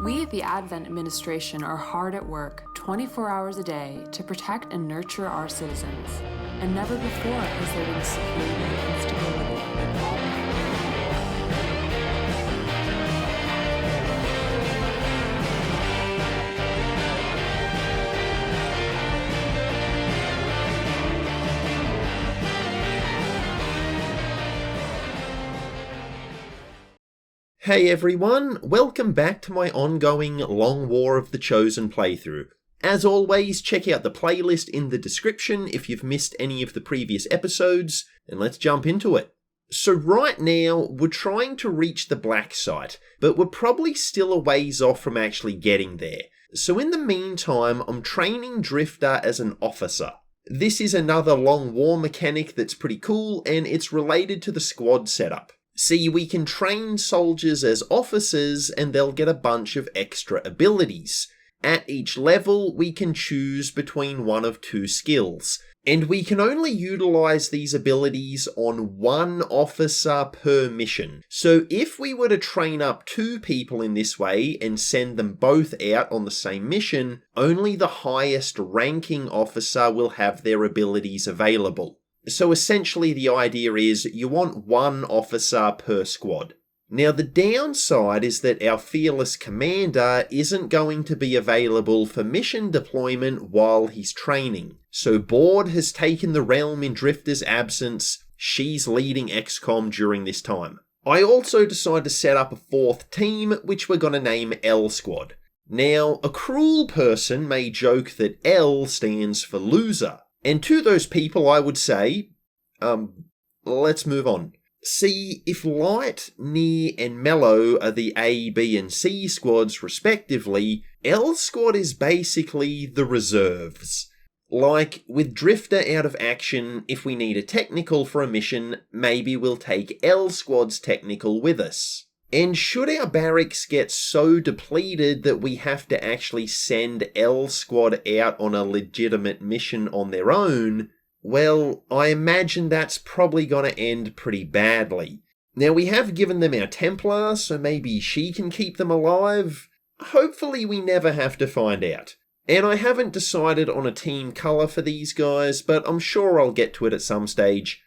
We at the Advent Administration are hard at work 24 hours a day to protect and nurture our citizens. And never before has there been security and stability like all. Hey everyone, welcome back to my ongoing Long War of the Chosen playthrough. As always, check out the playlist in the description if you've missed any of the previous episodes, and let's jump into it. So right now, we're trying to reach the black site, but we're probably still a ways off from actually getting there. So in the meantime, I'm training Drifter as an officer. This is another Long War mechanic that's pretty cool, and it's related to the squad setup. See, we can train soldiers as officers and they'll get a bunch of extra abilities. At each level, we can choose between one of two skills, and we can only utilize these abilities on one officer per mission. So if we were to train up two people in this way and send them both out on the same mission, only the highest ranking officer will have their abilities available. So essentially the idea is you want one officer per squad. Now the downside is that our fearless commander isn't going to be available for mission deployment while he's training. So Board has taken the realm in Drifter's absence. She's leading XCOM during this time. I also decided to set up a fourth team, which we're going to name L Squad. Now, a cruel person may joke that L stands for loser. And to those people, I would say, let's move on. See, if Light, Near, and Melo are the A, B, and C squads respectively, L Squad is basically the reserves. Like, with Drifter out of action, if we need a technical for a mission, maybe we'll take L Squad's technical with us. And should our barracks get so depleted that we have to actually send L Squad out on a legitimate mission on their own, well, I imagine that's probably going to end pretty badly. Now, we have given them our Templar, so maybe she can keep them alive. Hopefully we never have to find out. And I haven't decided on a team colour for these guys, but I'm sure I'll get to it at some stage.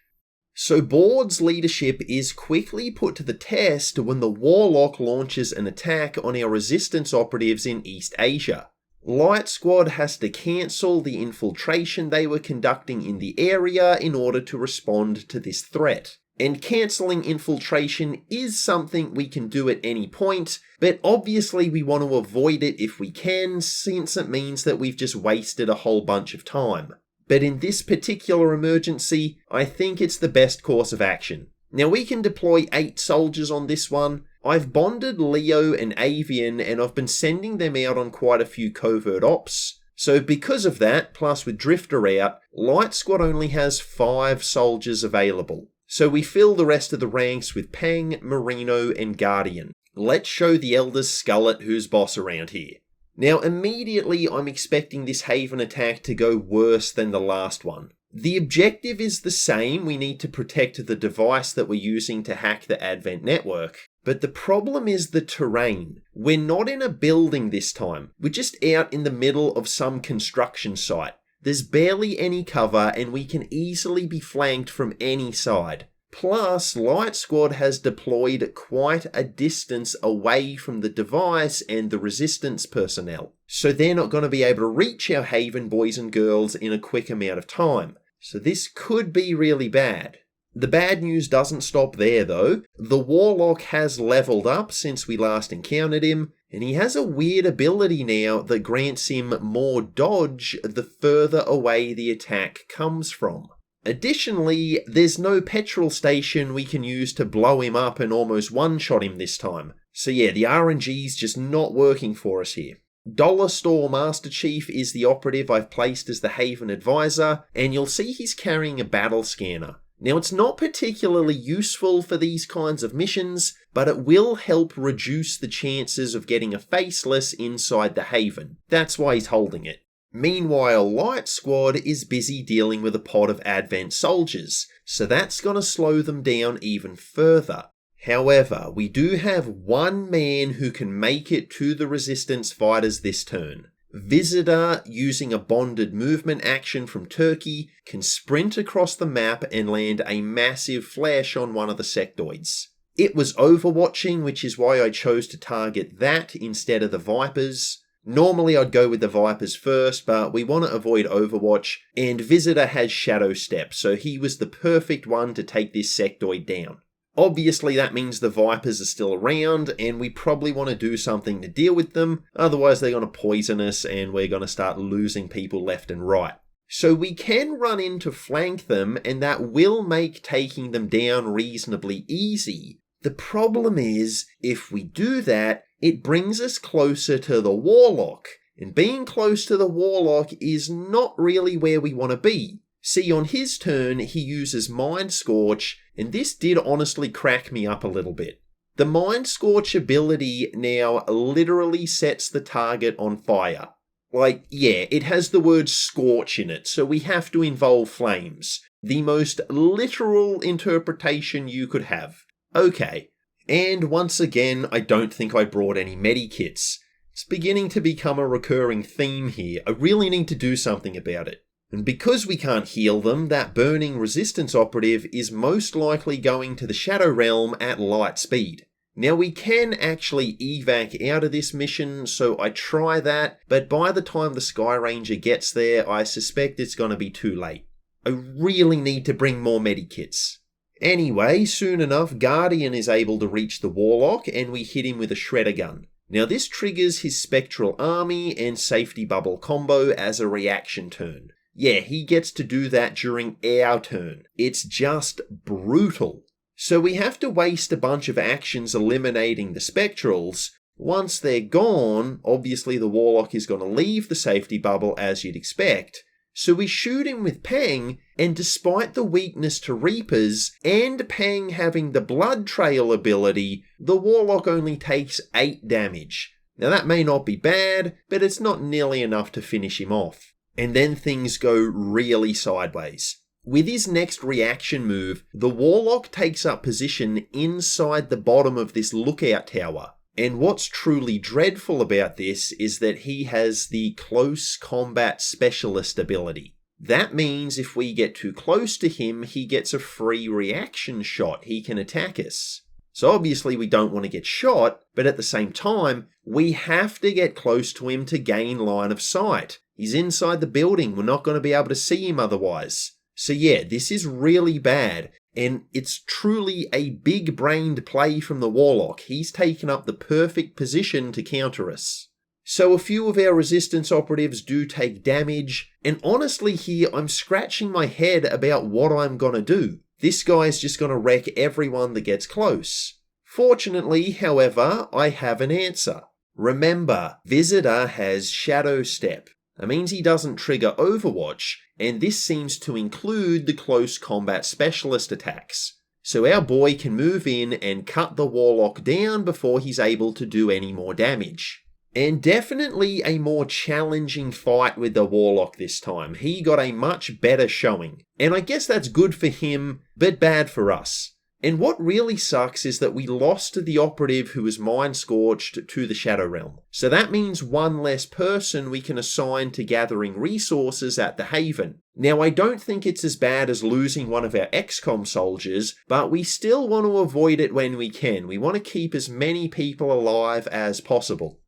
So Board's leadership is quickly put to the test when the Warlock launches an attack on our resistance operatives in East Asia. Light Squad has to cancel the infiltration they were conducting in the area in order to respond to this threat. And cancelling infiltration is something we can do at any point, but obviously we want to avoid it if we can, since it means that we've just wasted a whole bunch of time. But in this particular emergency, I think it's the best course of action. Now we can deploy 8 soldiers on this one. I've bonded Leo and Avian and I've been sending them out on quite a few covert ops. So because of that, plus with Drifter out, Light Squad only has 5 soldiers available. So we fill the rest of the ranks with Pang, Marino and Guardian. Let's show the elders Skullet who's boss around here. Now, immediately I'm expecting this Haven attack to go worse than the last one. The objective is the same, we need to protect the device that we're using to hack the Advent network. But the problem is the terrain. We're not in a building this time, we're just out in the middle of some construction site. There's barely any cover and we can easily be flanked from any side. Plus, Light Squad has deployed quite a distance away from the device and the resistance personnel. So they're not going to be able to reach our Haven boys and girls in a quick amount of time. So this could be really bad. The bad news doesn't stop there though. The Warlock has leveled up since we last encountered him, and he has a weird ability now that grants him more dodge the further away the attack comes from. Additionally, there's no petrol station we can use to blow him up and almost one-shot him this time. So yeah, the RNG's just not working for us here. Dollar Store Master Chief is the operative I've placed as the Haven advisor, and you'll see he's carrying a battle scanner. Now, it's not particularly useful for these kinds of missions, but it will help reduce the chances of getting a faceless inside the Haven. That's why he's holding it. Meanwhile, Light Squad is busy dealing with a pod of Advent soldiers, so that's going to slow them down even further. However, we do have one man who can make it to the Resistance fighters this turn. Visitor, using a bonded movement action from Turkey, can sprint across the map and land a massive flash on one of the sectoids. It was overwatching, which is why I chose to target that instead of the Vipers. Normally I'd go with the Vipers first, but we want to avoid Overwatch, and Visitor has Shadow Step, so he was the perfect one to take this sectoid down. Obviously that means the Vipers are still around, and we probably want to do something to deal with them, otherwise they're going to poison us and we're going to start losing people left and right. So we can run in to flank them, and that will make taking them down reasonably easy. The problem is, if we do that, it brings us closer to the Warlock, and being close to the Warlock is not really where we want to be. See, on his turn, he uses Mind Scorch, and this did honestly crack me up a little bit. The Mind Scorch ability now literally sets the target on fire. Like, yeah, it has the word scorch in it, so we have to involve flames. The most literal interpretation you could have. Okay, and once again, I don't think I brought any medikits. It's beginning to become a recurring theme here. I really need to do something about it. And because we can't heal them, that burning Resistance operative is most likely going to the Shadow Realm at light speed. Now we can actually evac out of this mission, so I try that, but by the time the Sky Ranger gets there, I suspect it's going to be too late. I really need to bring more medikits. Anyway, soon enough, Guardian is able to reach the Warlock, and we hit him with a Shredder gun. Now this triggers his Spectral Army and Safety Bubble combo as a reaction turn. Yeah, he gets to do that during our turn. It's just brutal. So we have to waste a bunch of actions eliminating the Spectrals. Once they're gone, obviously the Warlock is going to leave the Safety Bubble as you'd expect. So we shoot him with Pang, and despite the weakness to Reapers, and Pang having the Blood Trail ability, the Warlock only takes 8 damage. Now that may not be bad, but it's not nearly enough to finish him off. And then things go really sideways. With his next reaction move, the Warlock takes up position inside the bottom of this lookout tower. And what's truly dreadful about this is that he has the Close Combat Specialist ability. That means if we get too close to him, he gets a free reaction shot. He can attack us. So obviously we don't want to get shot, but at the same time, we have to get close to him to gain line of sight. He's inside the building. We're not going to be able to see him otherwise. So yeah, this is really bad. And it's truly a big-brained play from the Warlock. He's taken up the perfect position to counter us. So a few of our Resistance operatives do take damage, and honestly here I'm scratching my head about what I'm gonna do. This guy's just gonna wreck everyone that gets close. Fortunately, however, I have an answer. Remember, Visitor has Shadow Step. That means he doesn't trigger Overwatch, and this seems to include the Close Combat Specialist attacks. So our boy can move in and cut the Warlock down before he's able to do any more damage. And definitely a more challenging fight with the Warlock this time. He got a much better showing. And I guess that's good for him, but bad for us. And what really sucks is that we lost the operative who was Mind Scorched to the Shadow Realm. So that means one less person we can assign to gathering resources at the Haven. Now I don't think it's as bad as losing one of our XCOM soldiers, but we still want to avoid it when we can. We want to keep as many people alive as possible.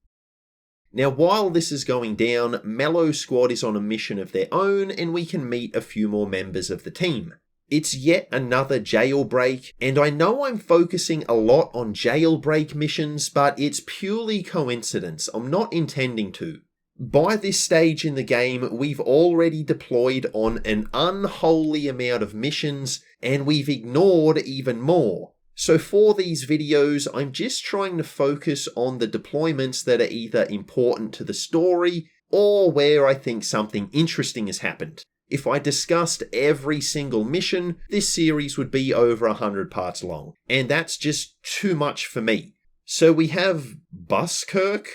Now while this is going down, Melo Squad is on a mission of their own, and we can meet a few more members of the team. It's yet another jailbreak, and I know I'm focusing a lot on jailbreak missions, but it's purely coincidence. I'm not intending to. By this stage in the game, we've already deployed on an unholy amount of missions, and we've ignored even more. So for these videos, I'm just trying to focus on the deployments that are either important to the story, or where I think something interesting has happened. If I discussed every single mission, this series would be over 100 parts long, and that's just too much for me. So we have Buzzkirk?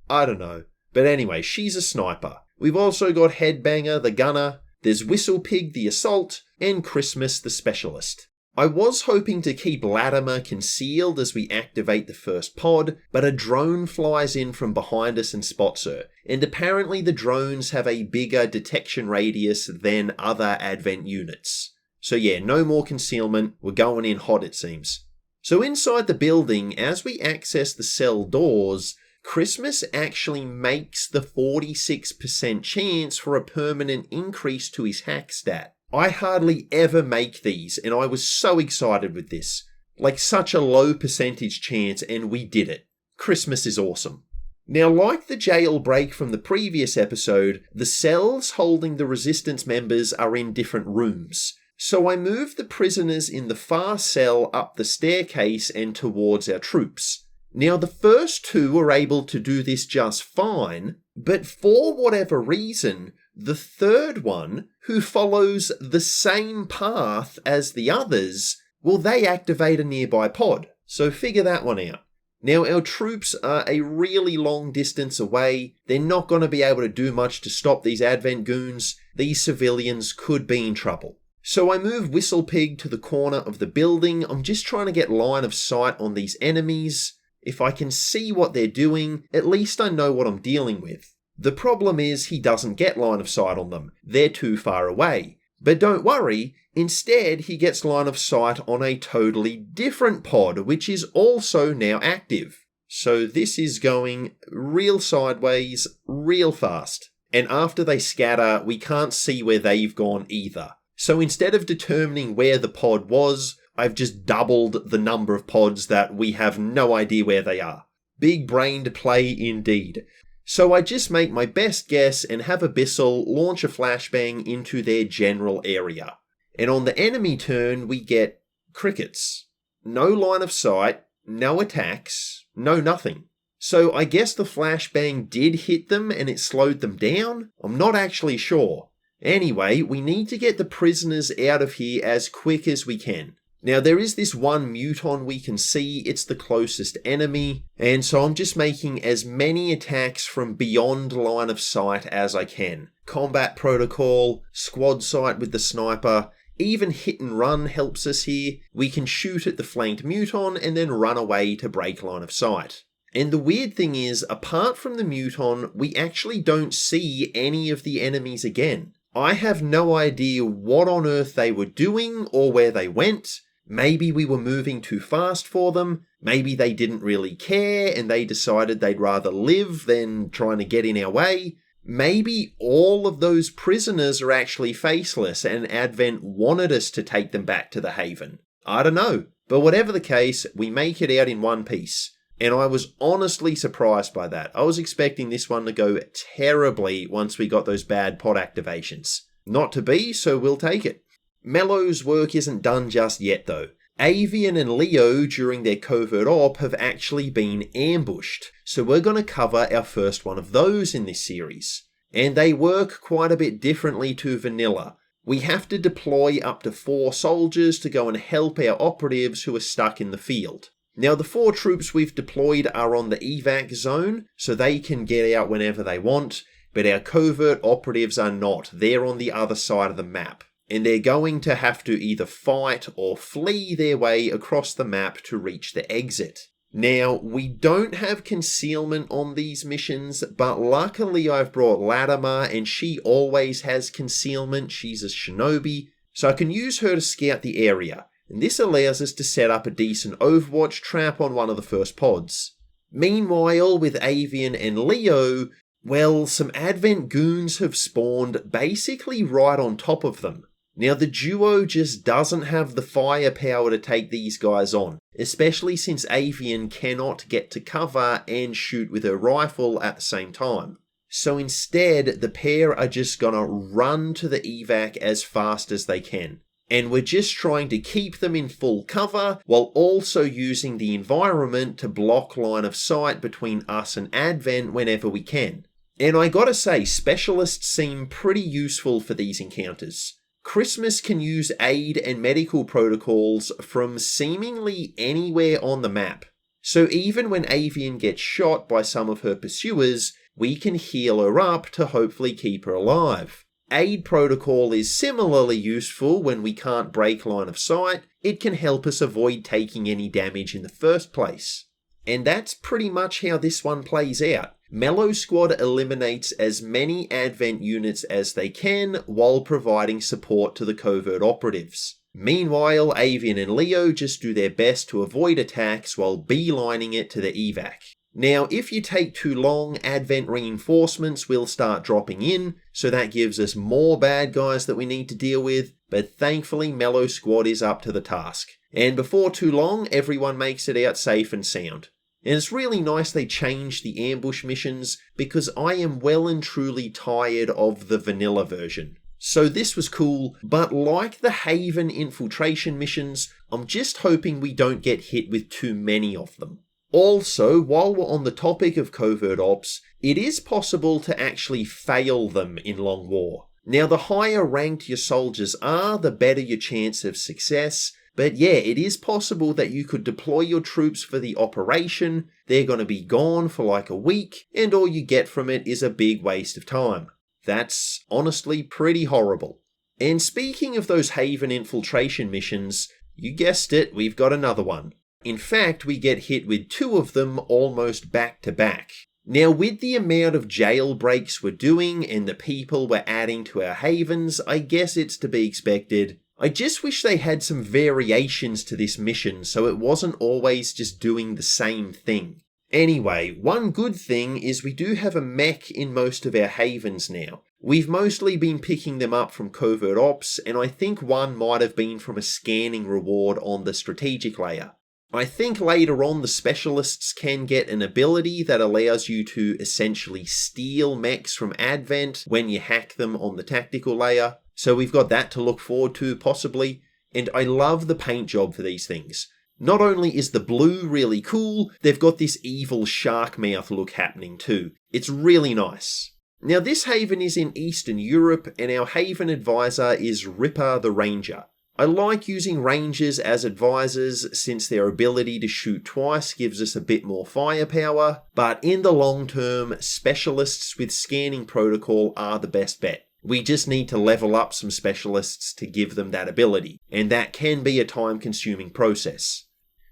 I don't know. But anyway, she's a sniper. We've also got Headbanger the gunner, there's Whistlepig the assault, and Christmas the specialist. I was hoping to keep Latimer concealed as we activate the first pod, but a drone flies in from behind us and spots her, and apparently the drones have a bigger detection radius than other Advent units. So yeah, no more concealment, we're going in hot it seems. So inside the building, as we access the cell doors, Christmas actually makes the 46% chance for a permanent increase to his hack stat. I hardly ever make these, and I was so excited with this. Like such a low percentage chance, and we did it. Christmas is awesome. Now, like the jailbreak from the previous episode, the cells holding the Resistance members are in different rooms. So I move the prisoners in the far cell up the staircase and towards our troops. Now, the first two were able to do this just fine, but for whatever reason, the third one, who follows the same path as the others, well, they activate a nearby pod. So figure that one out. Now, our troops are a really long distance away. They're not going to be able to do much to stop these Advent goons. These civilians could be in trouble. So I move Whistlepig to the corner of the building. I'm just trying to get line of sight on these enemies. If I can see what they're doing, at least I know what I'm dealing with. The problem is he doesn't get line of sight on them. They're too far away. But don't worry, instead he gets line of sight on a totally different pod, which is also now active. So this is going real sideways, real fast. And after they scatter, we can't see where they've gone either. So instead of determining where the pod was, I've just doubled the number of pods that we have no idea where they are. Big brained play indeed. So I just make my best guess and have Abyssal launch a flashbang into their general area. And on the enemy turn, we get crickets. No line of sight, no attacks, no nothing. So I guess the flashbang did hit them and it slowed them down? I'm not actually sure. Anyway, we need to get the prisoners out of here as quick as we can. Now, there is this one muton we can see, it's the closest enemy, and so I'm just making as many attacks from beyond line of sight as I can. Combat protocol, squad sight with the sniper, even hit and run helps us here. We can shoot at the flanked muton and then run away to break line of sight. And the weird thing is, apart from the muton, we actually don't see any of the enemies again. I have no idea what on earth they were doing or where they went. Maybe we were moving too fast for them. Maybe they didn't really care and they decided they'd rather live than trying to get in our way. Maybe all of those prisoners are actually faceless and Advent wanted us to take them back to the Haven. I don't know. But whatever the case, we make it out in one piece. And I was honestly surprised by that. I was expecting this one to go terribly once we got those bad pod activations. Not to be, so we'll take it. Melo's work isn't done just yet though. Avian and Leo during their covert op have actually been ambushed, so we're going to cover our first one of those in this series. And they work quite a bit differently to vanilla. We have to deploy up to 4 soldiers to go and help our operatives who are stuck in the field. Now the 4 troops we've deployed are on the evac zone, so they can get out whenever they want, but our covert operatives are not. They're on the other side of the map. And they're going to have to either fight or flee their way across the map to reach the exit. Now, we don't have concealment on these missions, but luckily I've brought Latimer and she always has concealment. She's a shinobi, so I can use her to scout the area. And this allows us to set up a decent Overwatch trap on one of the first pods. Meanwhile, with Avian and Leo, well, some Advent goons have spawned basically right on top of them. Now, the duo just doesn't have the firepower to take these guys on, especially since Avian cannot get to cover and shoot with her rifle at the same time. So instead, the pair are just gonna run to the evac as fast as they can. And we're just trying to keep them in full cover while also using the environment to block line of sight between us and Advent whenever we can. And I gotta say, specialists seem pretty useful for these encounters. Christmas can use aid and medical protocols from seemingly anywhere on the map. So even when Avian gets shot by some of her pursuers, we can heal her up to hopefully keep her alive. Aid protocol is similarly useful when we can't break line of sight. it can help us avoid taking any damage in the first place. And that's pretty much how this one plays out. Melo Squad eliminates as many Advent units as they can while providing support to the Covert operatives. Meanwhile, Avian and Leo just do their best to avoid attacks while beelining it to the evac. Now, if you take too long, Advent reinforcements will start dropping in, so that gives us more bad guys that we need to deal with, but thankfully Melo Squad is up to the task. And before too long, everyone makes it out safe and sound. And it's really nice they changed the ambush missions, because I am well and truly tired of the vanilla version. So this was cool, but like the Haven infiltration missions, I'm just hoping we don't get hit with too many of them. Also, while we're on the topic of covert ops, it is possible to actually fail them in Long War. Now, the higher ranked your soldiers are, the better your chance of success, but yeah, it is possible that you could deploy your troops for the operation, they're going to be gone for like a week, and all you get from it is a big waste of time. That's honestly pretty horrible. And speaking of those Haven infiltration missions, you guessed it, we've got another one. In fact, we get hit with 2 of them almost back to back. Now, with the amount of jailbreaks we're doing and the people we're adding to our havens, I guess it's to be expected. I just wish they had some variations to this mission so it wasn't always just doing the same thing. Anyway, one good thing is we do have a mech in most of our havens now. We've mostly been picking them up from covert ops, and I think one might have been from a scanning reward on the strategic layer. I think later on the specialists can get an ability that allows you to essentially steal mechs from Advent when you hack them on the tactical layer. So we've got that to look forward to possibly. And I love the paint job for these things. Not only is the blue really cool, they've got this evil shark mouth look happening too. It's really nice. Now this haven is in Eastern Europe and our haven advisor is Ripper the Ranger. I like using rangers as advisors since their ability to shoot twice gives us a bit more firepower, but in the long term, specialists with scanning protocol are the best bet. We just need to level up some specialists to give them that ability, and that can be a time-consuming process.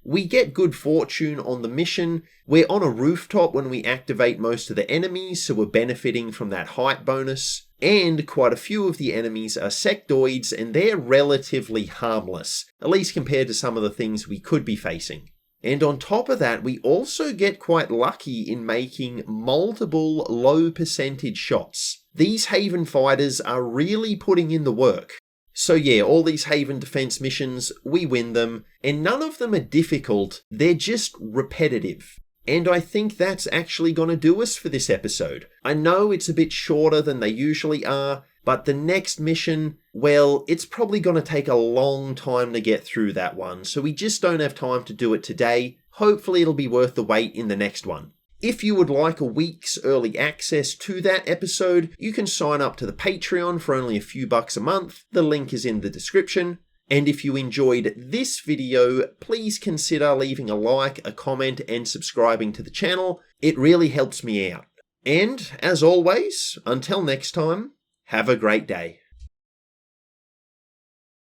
We get good fortune on the mission. We're on a rooftop when we activate most of the enemies, so we're benefiting from that height bonus. And quite a few of the enemies are sectoids, and they're relatively harmless, at least compared to some of the things we could be facing. And on top of that, we also get quite lucky in making multiple low percentage shots. These Haven fighters are really putting in the work. So yeah, all these Haven defense missions, we win them, and none of them are difficult, they're just repetitive. And I think that's actually going to do us for this episode. I know it's a bit shorter than they usually are, but the next mission, well, it's probably going to take a long time to get through that one, so we just don't have time to do it today. Hopefully it'll be worth the wait in the next one. If you would like a week's early access to that episode, you can sign up to the Patreon for only a few bucks a month. The link is in the description. And if you enjoyed this video, please consider leaving a like, a comment, and subscribing to the channel. It really helps me out. And, as always, until next time, have a great day.